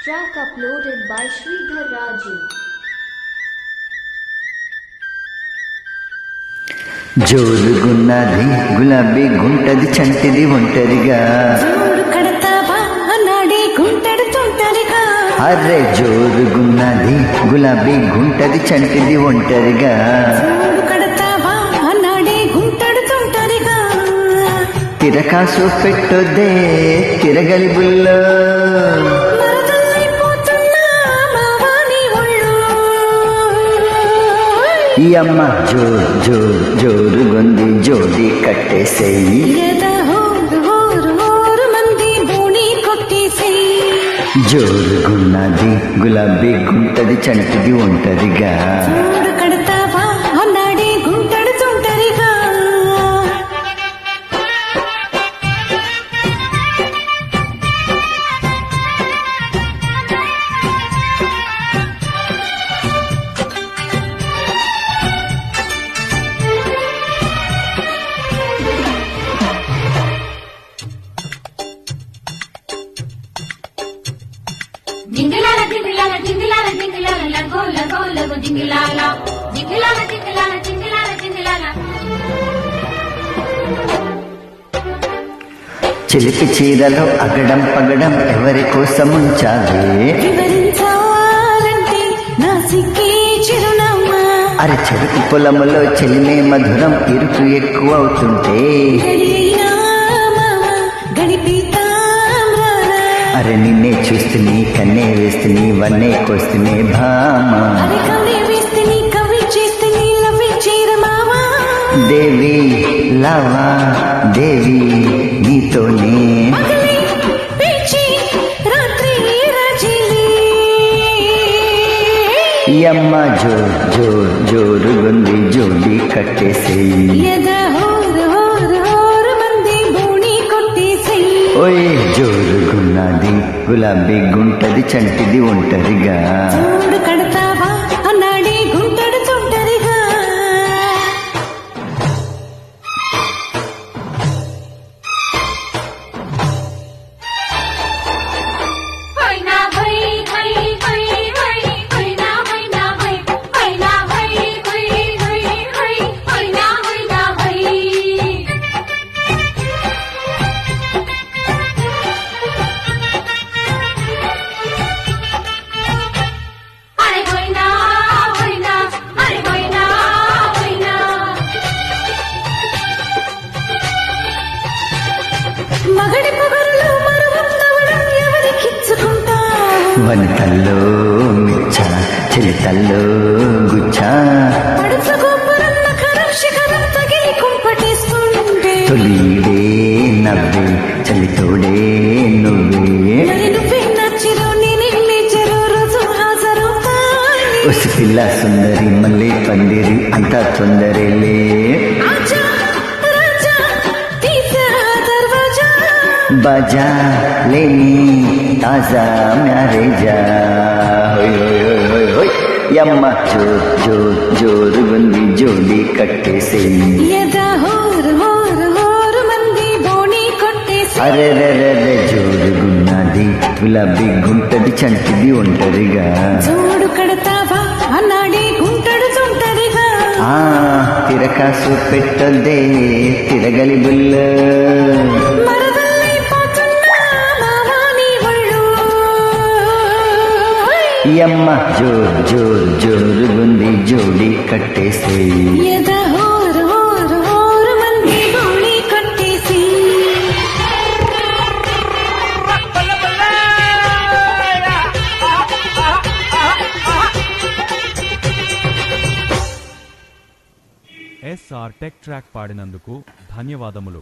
Track uploaded by Sridhar Raju. జోరుగున్నది గులాబీ గుంటది చంటిది ఒంటరిగా array జోరుగున్నది గులాబీ గుంటది చంటిది ఒంటరిగా తిరకాసు పెట్టొద్దే తిరగలి బుల్లో ఈ అమ్మ జోరుగుంది జోడి కట్టేసేయి జోరుగున్నది గులాబీ గుంటది చంటిది ఒంటరిగా జింగిలాల జింగిలాల జింగిలాల జింగిలాల లగో లగో లగో జింగిలాల జింగిలాల జింగిలాల జింగిలాల జింగిలాల చిలిపి చీరలో అగడం పగడం ఎవరి కోసం ఉంచాలి అరే చెరుకు పొలములో చెలిమే మధురం ఇరుకు ఎక్కువ అవుతుంటే అరే నిన్నే చూస్తుని కన్నే వేస్తుని వన్నే కోస్తునే భామా దేవి లవా దేవి నీతోనే యమ్మ జోరుగుంది జోడి కట్టేసేయి ఓయ్ జోరుగున్నది గులాబీ గుంటది చంటిది ఒంటరిగా వనితల్లో మిచ్చ చిలితల్లో గుచ్చా తొలిడే నవ్వే చలితోడే నువ్వే ఒసి పిల్ల సుందరి మళ్ళీ పందిరి అంతా తొందరలే బజా లేని తాజా మ్యారేజా యమ్మ జోరుగుంది జోడి కట్టేసేయి అరే జోరుగున్నది గులాబీ గుంటది చంటిది ఒంటరిగా తిరకాసు పెట్టొద్దే తిరగలి బుల్ల యమ్మ జోరుగుంది జోడి కట్టేసేయి SR టెక్ ట్రాక్ పాడినందుకు ధన్యవాదములు.